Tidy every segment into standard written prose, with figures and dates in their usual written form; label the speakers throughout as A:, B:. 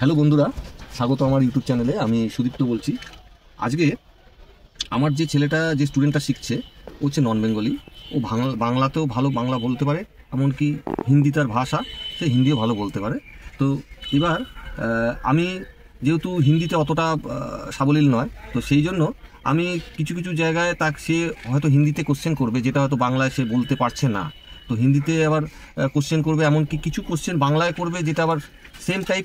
A: Hello বন্ধুরা, স্বাগত আমার ইউটিউব চ্যানেলে। আমি সুদীপ্ত বলছি। আজকে আমার যে ছেলেটা, যে স্টুডেন্টটা শিখছে, ও হচ্ছে নন বেঙ্গলি। ও বাংলাতেও ভালো বাংলা বলতে পারে, এমনকি হিন্দি তার ভাষা, সে হিন্দিও ভালো বলতে পারে। তো এবার আমি যেহেতু হিন্দিতে অতটা সাবলীল নয়, তো সেই জন্য আমি কিছু কিছু জায়গায় সে হয়তো হিন্দিতে কোশ্চেন করবে, যেটা হয়তো বাংলায় সে বলতে পারছে না। তো হিন্দিতে আবার কোশ্চেন করবে, এমনকি কিছু কোশ্চেন বাংলায় করবে যেটা আবার সেম টাইপ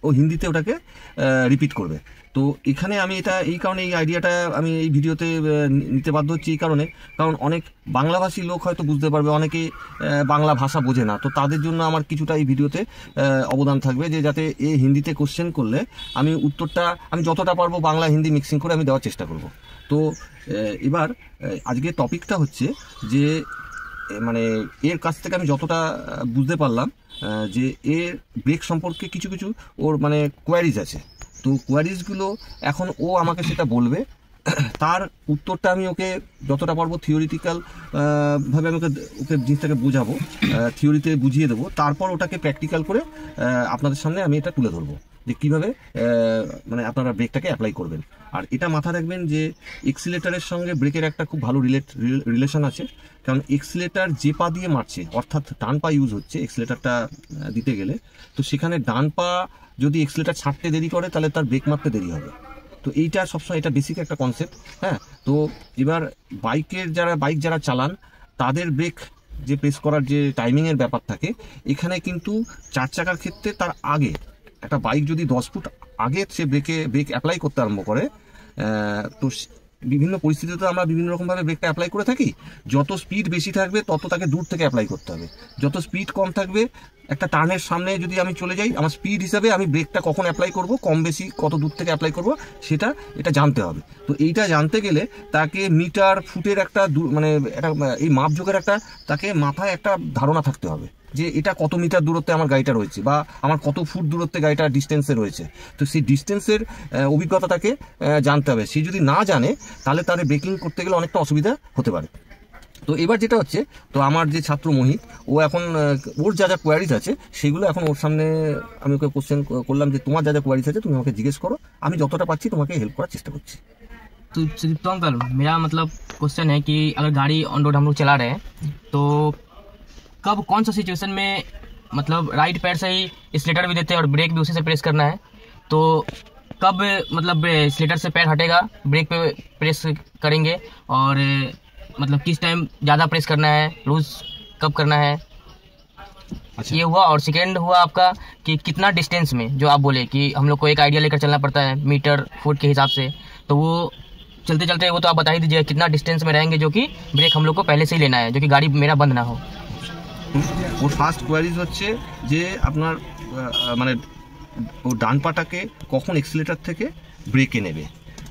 A: ও হিন্দিতে ওটাকে রিপিট করবে। তো এখানে আমি এই কারণে এই আইডিয়াটা আমি এই ভিডিওতে নিতে বাধ্য হচ্ছি, এই কারণ অনেক বাংলাভাষী লোক হয়তো বুঝতে পারবে, অনেকে বাংলা ভাষা বোঝে না। তো তাদের জন্য আমার কিছুটা এই ভিডিওতে অবদান থাকবে, যে যাতে হিন্দিতে কোশ্চেন করলে আমি উত্তরটা আমি যতটা পারবো বাংলা হিন্দি মিক্সিং করে আমি দেওয়ার চেষ্টা করব। তো এবার আজকে টপিকটা হচ্ছে যে মানে এর কাছ থেকে আমি যতটা বুঝতে পারলাম যে এর ব্রেক সম্পর্কে কিছু কিছু ওর মানে কোয়ারিজ আছে। তো কোয়ারিজগুলো এখন ও আমাকে সেটা বলবে, তার উত্তরটা আমি ওকে যতটা পারবো থিওরিটিক্যাল ভাবে আমি ওকে জিনিসটাকে বোঝাবো, থিওরিতে বুঝিয়ে দেবো। তারপর ওটাকে প্র্যাকটিক্যাল করে আপনাদের সামনে আমি এটা তুলে ধরবো যে কীভাবে মানে আপনারা ব্রেকটাকে অ্যাপ্লাই করবেন। আর এটা মাথা রাখবেন যে এক্সিলেটারের সঙ্গে ব্রেকের একটা খুব ভালো রিলেশন আছে। কারণ এক্সিলেটার যে পা দিয়ে মারছে, অর্থাৎ ডান পা ইউজ হচ্ছে এক্সিলেটারটা দিতে গেলে, তো সেখানে ডান পা যদি এক্সিলেটার ছাড়তে দেরি করে তাহলে তার ব্রেক মারতে দেরি হবে। তো এইটা সবসময় এটা বেসিক একটা কনসেপ্ট। হ্যাঁ, তো এবার বাইক যারা চালান তাদের ব্রেক যে প্রেস করার যে টাইমিংয়ের ব্যাপার থাকে, এখানে কিন্তু 4 চাকার ক্ষেত্রে তার আগে একটা বাইক যদি 10 ফুট আগে সে ব্রেক অ্যাপ্লাই করতে আরম্ভ করে, তো বিভিন্ন পরিস্থিতিতে আমরা বিভিন্ন রকমভাবে ব্রেকটা অ্যাপ্লাই করে থাকি। যত স্পিড বেশি থাকবে তত তাকে দূর থেকে অ্যাপ্লাই করতে হবে, যত স্পিড কম থাকবে একটা টার্নের সামনে যদি আমি চলে যাই, আমার স্পিড হিসাবে আমি ব্রেকটা কখন অ্যাপ্লাই করব, কম বেশি কত দূর থেকে অ্যাপ্লাই করব এটা জানতে হবে। তো এইটা জানতে গেলে তাকে মিটার ফুটের একটা মানে একটা এই মাপযোগের একটা তাকে মাথায় একটা ধারণা থাকতে হবে যে এটা কত মিটার দূরত্বে আমার গাড়িটা রয়েছে, বা আমার কত ফুট দূরত্বে গাড়িটা ডিস্টেন্সে রয়েছে। তো সেই ডিস্টেন্সের অভিজ্ঞতা তাকে জানতে হবে। সে যদি না জানে তাহলে তার ব্রেকিং করতে গেলে অনেকটা অসুবিধা হতে পারে। তো এবার যেটা হচ্ছে, তো আমার যে ছাত্র মোহিত, ও এখন ওর যা যা কোয়ারিজ আছে সেগুলো এখন ওর সামনে আমি ওকে কোশ্চেন করলাম যে তোমার যা যা কোয়ারিজ আছে তুমি আমাকে জিজ্ঞেস করো, আমি যতটা পাচ্ছি তোমাকে হেল্প করার চেষ্টা করছি।
B: तो सुदीप्त अंकल, मेरा मतलब क्वेश्चन है कि अगर गाड़ी ऑन रोड हम लोग चला रहे हैं तो कब कौन सा सिचुएशन में मतलब राइट पैर से ही एक्सीलेटर भी देते हैं और ब्रेक भी उसी से प्रेस करना है, तो कब मतलब एक्सीलेटर से पैर हटेगा, ब्रेक पे प्रेस करेंगे, और मतलब किस टाइम ज़्यादा प्रेस करना है, लूज कब करना है। अच्छा, ये हुआ। और सेकेंड हुआ आपका कि कितना डिस्टेंस में, जो आप बोले कि हम लोग को एक आइडिया लेकर चलना पड़ता है मीटर फुट के हिसाब से, तो वो चलते चलते वो तो आप बता ही दीजिए कितना डिस्टेंस में रहेंगे जो कि ब्रेक हम लोग को पहले से ही लेना है, जो कि गाड़ी मेरा बंद ना हो।
A: ওর ফার্স্ট কোয়ারিজ হচ্ছে যে আপনার মানে ও ডান পাটাকে কখন এক্সিলেটার থেকে ব্রেকে নেবে।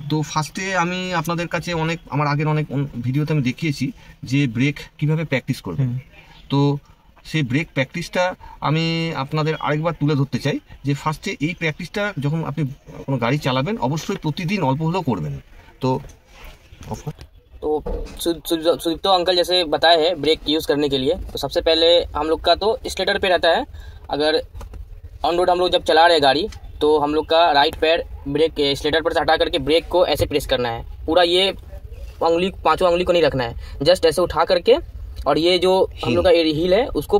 A: তো ফার্স্টে আমি আপনাদের কাছে আমার আগের অনেক ভিডিওতে আমি দেখিয়েছি যে ব্রেক কিভাবে প্র্যাকটিস করবে। তো সেই ব্রেক প্র্যাকটিসটা আমি আপনাদের আরেকবার তুলে ধরতে চাই যে ফার্স্টে এই প্র্যাকটিসটা যখন আপনি কোনো গাড়ি চালাবেন অবশ্যই প্রতিদিন অল্প হলেও করবেন। तो
B: सुदीप्त अंकल जैसे बताए हैं ब्रेक यूज़ करने के लिए, तो सबसे पहले हम लोग का तो एक्सीलेटर पे रहता है। अगर ऑन रोड हम लोग जब चला रहे हैं गाड़ी, तो हम लोग का राइट पैर ब्रेक एक्सीलेटर पर से हटा करके ब्रेक को ऐसे प्रेस करना है। पूरा ये पांचों उंगली को नहीं रखना है, जस्ट ऐसे उठा करके, और ये जो हम लोग का हील है उसको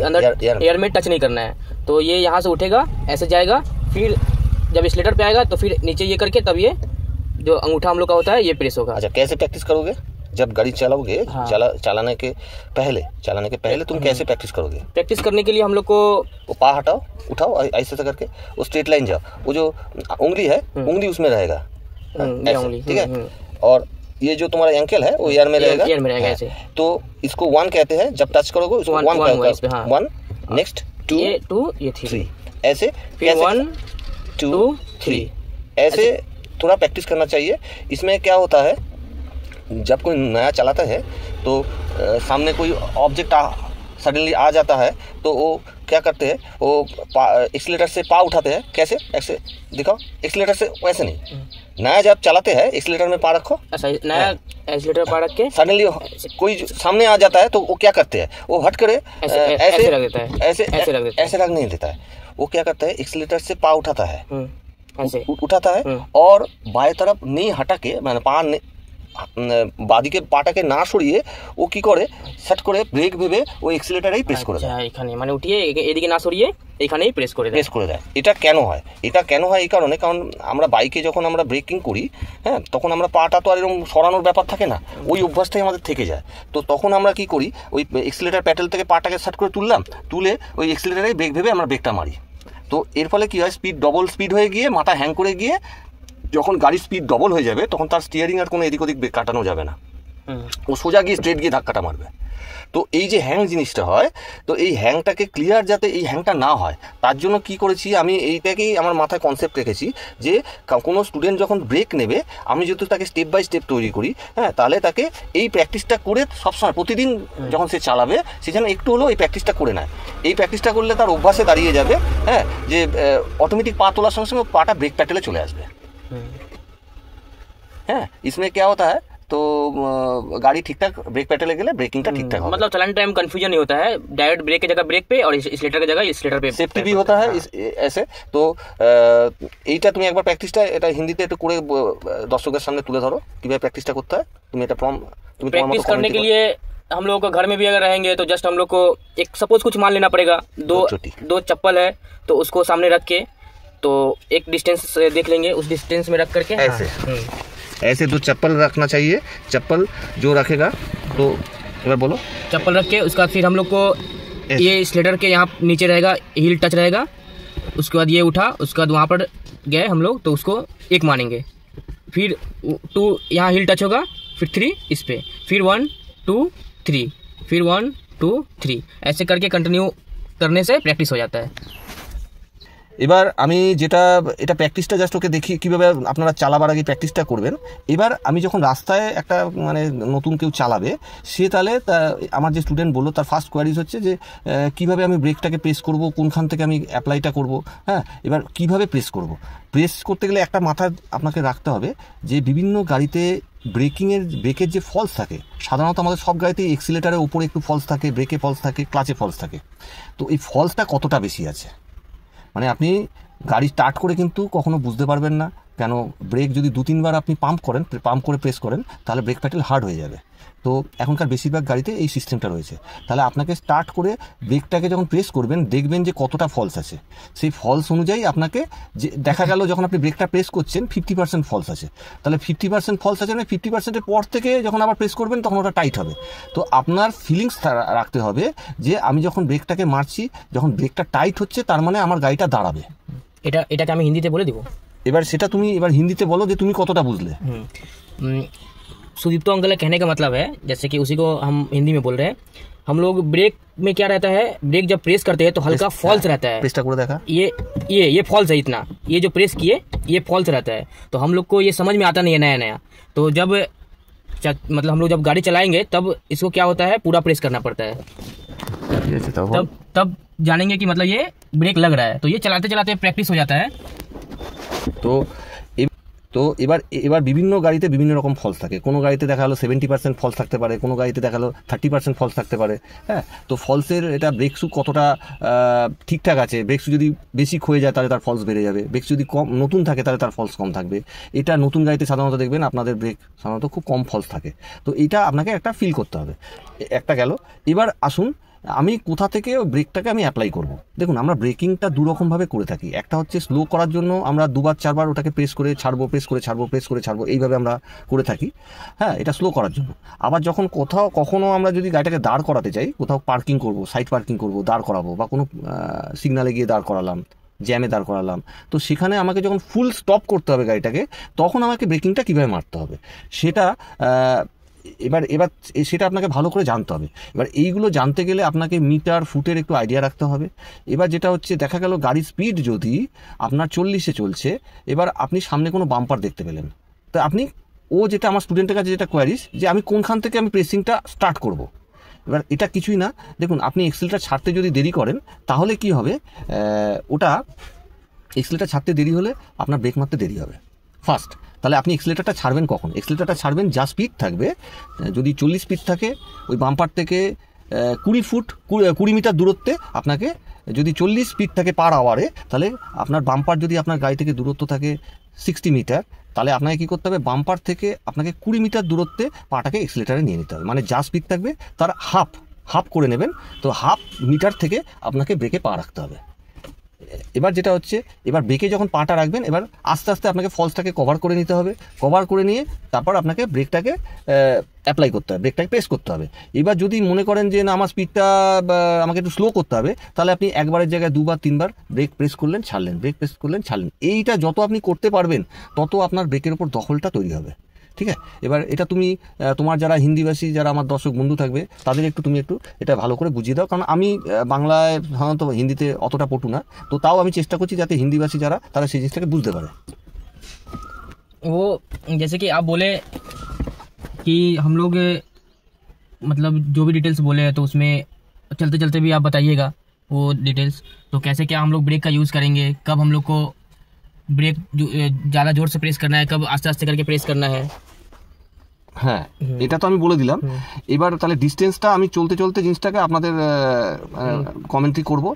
B: अंदर एयर में टच नहीं करना है। तो ये यहाँ से उठेगा, ऐसे जाएगा, फिर जब एक्सीलेटर पे आएगा तो फिर नीचे ये करके तब ये जो अंगूठा हम लोग का होता है ये प्रेस होगा।
A: अच्छा, कैसे प्रैक्टिस करोगे जब गाड़ी चलाओगे? हाँ। चलाने के पहले तुम कैसे प्रैक्टिस करोगे?
B: प्रैक्टिस करने के लिए हम लोग को
A: वो पा उठाओ ऐसे करके वो स्ट्रेट लाइन जाओ, वो जो उंगली है उंगली उसमें रहेगा, ठीक है। और ये जो तुम्हारा एंकल है वो एयर में रहेगा ऐसे। तो इसको 1 कहते हैं, जब टच करोगे उसको 1 नेक्स्ट 2 ये 3 ऐसे, फिर 1 2 3 ऐसे थोड़ा प्रैक्टिस करना चाहिए। इसमें क्या होता है, जब कोई नया चलाता है तो सामने कोई ऑब्जेक्ट सडनली आ जाता है, तो वो क्या करते हैं, वो एक्सीलेटर से पा उठाते हैं। कैसे? ऐसे दिखाओ, एक्सीलेटर से वैसे नहीं। नया जब चलाते हैं एक्सीलेटर में पा रखो,
B: अच्छा नया एक्सीलेटर पा रख के
A: सडनली कोई सामने आ जाता है तो वो क्या करते हैं, वो हट करे
B: ऐसे रख देता है,
A: ऐसे रख नहीं देता है। वो क्या करता है, एक्सीलेटर से पा उठाता है,
B: ऐसे
A: उठाता है और बाएं तरफ नहीं हटा के, মানে পা বাদিকে পাটাকে না সরিয়ে ও কি করে, সেট করে ব্রেক ভেবে ওই এক্সিলেটারেই প্রেস করে দেয়।
B: এখানে মানে উঠিয়ে এদিকে না সরিয়ে এখানেই প্রেস করে দেয়। এটা
A: কেন হয়? এই কারণে, কারণ আমরা বাইকে যখন আমরা ব্রেকিং করি, হ্যাঁ, তখন আমরা পাটা তো আর এরকম সরানোর ব্যাপার থাকে না, ওই অভ্যাসটাই আমাদের থেকে যায়। তো তখন আমরা কি করি, ওই এক্সিলেটার প্যাডেল থেকে পাটাকে সেট করে তুলে ওই এক্সিলেটারেই ব্রেক ভেবে আমরা ব্রেকটা মারি। তো এর ফলে কি হয়, ডবল স্পিড হয়ে গিয়ে মাথা হ্যাং করে গিয়ে যখন গাড়ির স্পিড ডবল হয়ে যাবে তখন তার স্টিয়ারিং আর কোনো এদিক ওদিক কাটানো যাবে না, ও সোজা গিয়ে স্ট্রেট গিয়ে ধাক্কাটা মারবে। তো এই যে হ্যাং জিনিসটা হয়, তো এই হ্যাংটাকে ক্লিয়ার যাতে এই হ্যাংটা না হয় তার জন্য কি করেছি আমি, এইটাকেই আমার মাথায় কনসেপ্ট রেখেছি যে কোনো স্টুডেন্ট যখন ব্রেক নেবে, আমি যেহেতু তাকে স্টেপ বাই স্টেপ তৈরি করি, হ্যাঁ, তাহলে তাকে এই প্র্যাকটিসটা করে সবসময় প্রতিদিন যখন সে চালাবে সে যেন একটু হলেও এই প্র্যাকটিসটা করে নেয়। এই প্র্যাকটিসটা করলে তার অভ্যাসে দাঁড়িয়ে যাবে, হ্যাঁ, যে অটোমেটিক পা তোলার সঙ্গে সঙ্গে পাটা ব্রেক প্যাডেলে চলে আসবে। হ্যাঁ, इसमें क्या होता है, तो गाड़ी ठीक ठाक ब्रेक पैडल गए, ब्रेकिंग ठीक ठाक,
B: मतलब चलाने टाइम कंफ्यूजन नहीं होता है, डायरेक्ट ब्रेक की जगह ब्रेक पे और एक्सीलेटर की जगह एक्सीलेटर पे
A: सेफ्टी भी होता है ऐसे। तो এইটা তুমি একবার প্র্যাকটিসটা এটা হিন্দিতে একটু করে দর্শকদের সামনে তুলে ধরো কিভাবে প্র্যাকটিসটা করতে হয়। তুমি এটা
B: प्रैक्टिस करने के लिए हम लोग को घर में भी अगर रहेंगे तो जस्ट हम लोग को एक सपोज कुछ मान लेना पड़ेगा, दो चप्पल है तो उसको सामने रख के, तो एक डिस्टेंस देख लेंगे, उस डिस्टेंस में रख करके
A: ऐसे 2 चप्पल रखना चाहिए। चप्पल जो रखेगा, तो एक बार बोलो,
B: चप्पल रख के उसका फिर हम लोग को ये स्लेटर के यहाँ नीचे रहेगा, हील टच रहेगा, उसके बाद ये उठा, उसके बाद वहाँ पर गए हम लोग तो उसको 1 मानेंगे, फिर 2 यहाँ हील टच होगा, फिर 3 इस पे, फिर 1 2 3, फिर 1 2 3, ऐसे करके कंटिन्यू करने से प्रैक्टिस हो जाता है।
A: এবার আমি যেটা এটা প্র্যাকটিসটা জাস্ট ওকে দেখি কীভাবে আপনারা চালাবার আগে প্র্যাকটিসটা করবেন। এবার আমি যখন রাস্তায় একটা মানে নতুন কেউ চালাবে, সে তাহলে আমার যে স্টুডেন্ট বললো তার ফার্স্ট কোয়ারিজ হচ্ছে যে কীভাবে আমি ব্রেকটাকে প্রেস করব, কোনখান থেকে আমি অ্যাপ্লাইটা করব, হ্যাঁ, এবার কীভাবে প্রেস করব। প্রেস করতে গেলে একটা মাথা আপনাকে রাখতে হবে যে বিভিন্ন গাড়িতে ব্রেকের যে ফলস থাকে, সাধারণত আমাদের সব গাড়িতে এক্সিলেটারের উপরে একটু ফলস থাকে, ব্রেকে ফলস থাকে, ক্লাচে ফলস থাকে। তো এই ফলসটা কতটা বেশি আছে, মানে আপনি গাড়ি স্টার্ট করে কিন্তু কখনো বুঝতে পারবেন না, কেন ব্রেক যদি 2-3 বার আপনি পাম্প করে প্রেস করেন তাহলে ব্রেক প্যাডেল হার্ড হয়ে যাবে। তো এখনকার বেশিরভাগ গাড়িতে এই সিস্টেমটা রয়েছে। তাহলে আপনাকে স্টার্ট করে ব্রেকটাকে যখন প্রেস করবেন দেখবেন যে কতটা ফলস আছে, সেই ফলস অনুযায়ী আপনাকে যে দেখা গেল যখন আপনি ব্রেকটা প্রেস করছেন 50% ফলস আছে, তাহলে 50% ফলস আছে, মানে 50%-এর পর থেকে যখন আবার প্রেস করবেন তখন ওটা টাইট হবে। তো আপনার ফিলিংস রাখতে হবে যে আমি যখন ব্রেকটাকে মারছি, যখন ব্রেকটা টাইট হচ্ছে তার মানে আমার গাড়িটা দাঁড়াবে।
B: এটাকে আমি হিন্দিতে বলে দিব।
A: এবার সেটা তুমি এবার হিন্দিতে বলো যে তুমি কতটা বুঝলে।
B: सुदीप्तो अंकल का कहने का मतलब है, जैसे कि उसी को हम हिंदी में बोल रहे हैं, हम लोग ब्रेक में क्या रहता है, ब्रेक जब प्रेस करते हैं तो हल्का फॉल्स रहता है,
A: प्रेसटा করে দেখা,
B: ये फॉल्स है इतना, ये जो प्रेस किए ये फॉल्स रहता है। तो हम लोग को ये समझ में आता नहीं है नया, तो जब मतलब हम लोग जब गाड़ी चलाएंगे तब इसको क्या होता है, पूरा प्रेस करना पड़ता है, तब जानेंगे कि मतलब ये ब्रेक लग रहा है। तो ये चलाते चलाते प्रैक्टिस हो जाता है।
A: তো এবার বিভিন্ন গাড়িতে বিভিন্ন রকম ফলস থাকে, কোনো গাড়িতে দেখা গেলো 70% ফলস থাকতে পারে, কোনো গাড়িতে দেখা গেলো 30% ফলস থাকতে পারে, হ্যাঁ। তো ফলসের এটা ব্রেক শু কতটা ঠিকঠাক আছে, ব্রেক শু যদি বেশি ক্ষয়ে যায় তাহলে তার ফলস বেড়ে যাবে, ব্রেক শু যদি কম নতুন থাকে তাহলে তার ফলস কম থাকবে। এটা নতুন গাড়িতে সাধারণত দেখবেন আপনাদের ব্রেক সাধারণত খুব কম ফলস থাকে। তো এইটা আপনাকে একটা ফিল করতে হবে, একটা গেল। এবার আসুন আমি কোথা থেকে ব্রেকটাকে আমি অ্যাপ্লাই করব। দেখুন আমরা ব্রেকিংটা 2 রকমভাবে করে থাকি, একটা হচ্ছে স্লো করার জন্য আমরা 2-4 বার ওটাকে প্রেস করে ছাড়বো, প্রেস করে ছাড়বো, এইভাবে আমরা করে থাকি, হ্যাঁ, এটা স্লো করার জন্য। আবার যখন কখনো আমরা যদি গাড়িটাকে দাঁড় করাতে চাই, কোথাও পার্কিং করব, সাইড পার্কিং করব, দাঁড় করাবো, বা কোনো সিগনালে গিয়ে দাঁড় করালাম, জ্যামে দাঁড় করালাম, তো সেখানে আমাকে যখন ফুল স্টপ করতে হবে গাড়িটাকে, তখন আমাকে ব্রেকিংটা কীভাবে মারতে হবে সেটা এবার সেটা আপনাকে ভালো করে জানতে হবে। এবার এইগুলো জানতে গেলে আপনাকে মিটার ফুটের একটু আইডিয়া রাখতে হবে। এবার যেটা হচ্ছে দেখা গেল গাড়ির স্পিড যদি আপনার 40-এ চলছে, এবার আপনি সামনে কোনো বাম্পার দেখতে পেলেন, তো আপনি যেটা আমার স্টুডেন্টের কাছে যেটা কোয়ারিজ যে আমি কোনখান থেকে আমি প্রেসিংটা স্টার্ট করব, এবার এটা কিছুই না, দেখুন আপনি এক্সেলটা ছাড়তে যদি দেরি করেন তাহলে কি হবে, ওটা এক্সেলটা ছাড়তে দেরি হলে আপনার ব্রেক মারতে দেরি হবে ফার্স্ট। তাহলে আপনি এক্সেলেটারটা ছাড়বেন কখন? এক্সেলেটারটা ছাড়বেন যা স্পিড থাকবে, যদি 40 স্পিড থাকে ওই বাম্পার থেকে 20 মিটার দূরত্বে আপনাকে, যদি 40 স্পিড থাকে পার আওয়ারে, তাহলে আপনার বাম্পার যদি আপনার গাড়ি থেকে দূরত্ব থাকে 60 মিটার, তাহলে আপনাকে কী করতে হবে, বাম্পার থেকে আপনাকে 20 মিটার দূরত্বে পাটাকে এক্সেলেটারে নিয়ে নিতে হবে। মানে যা স্পিড থাকবে তার হাফ করে নেবেন, তো হাফ মিটার থেকে আপনাকে ব্রেকে পা রাখতে হবে। এবার যেটা হচ্ছে, এবার ব্রেকে যখন পাটা রাখবেন, এবার আস্তে আস্তে আপনাকে ফলসটাকে কভার করে নিতে হবে, কভার করে নিয়ে তারপর আপনাকে ব্রেকটাকে অ্যাপ্লাই করতে হবে, ব্রেকটাকে প্রেস করতে হবে। এবার যদি মনে করেন যে না আমার স্পিডটা আমাকে একটু স্লো করতে হবে, তাহলে আপনি একবারের জায়গায় 2 বা 3 বার ব্রেক প্রেস করলেন ছাড়লেন, ব্রেক প্রেস করলেন ছাড়লেন। এইটা যত আপনি করতে পারবেন তত আপনার ব্রেকের ওপর দখলটা তৈরি হবে, ঠিক আছে? এবার এটা তুমি তোমার যারা হিন্দিভাষী যারা আমার দর্শক বন্ধু থাকবে তাদের তুমি একটু এটা ভালো করে বুঝিয়ে দাও, কারণ আমি বাংলায় সাধারণত হিন্দিতে অতটা পটু না, তো তাও আমি চেষ্টা করছি যাতে হিন্দিভাষী যারা তারা সেই জিনিসটাকে বুঝতে পারে।
B: वो जैसे कि आप बोले कि हम लोग मतलब जो भी डिटेल्स बोले हैं तो उसमें चलते चलते भी आप बताइएगा वो डिटेल्स। तो कैसे क्या हम लोग ब्रेक का यूज़ करेंगे, कब हम लोग को ब्रेक ज़्यादा जोर से प्रेस करना है, कब आस्ते आस्ते करके प्रेस करना है।
A: হ্যাঁ, এটা তো আমি বলে দিলাম। এবার তাহলে ডিস্টেন্সটা আমি চলতে চলতে জিনিসটাকে আপনাদের কমেন্ট্রি করব।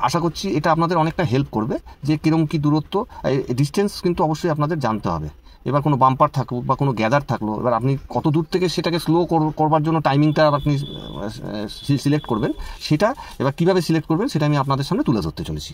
A: আশা করছি এটা আপনাদের অনেকটা হেল্প করবে যে কীরকম কী দূরত্ব, ডিস্টেন্স কিন্তু অবশ্যই আপনাদের জানতে হবে। এবার কোনো বাম্পার থাকলো বা কোনো গ্যাদার থাকলো, এবার আপনি কত দূর থেকে সেটাকে স্লো করবার জন্য টাইমিংটা আপনি সিলেক্ট করবেন, সেটা এবার কীভাবে সিলেক্ট করবেন সেটা আমি আপনাদের সামনে তুলে ধরতে চলেছি।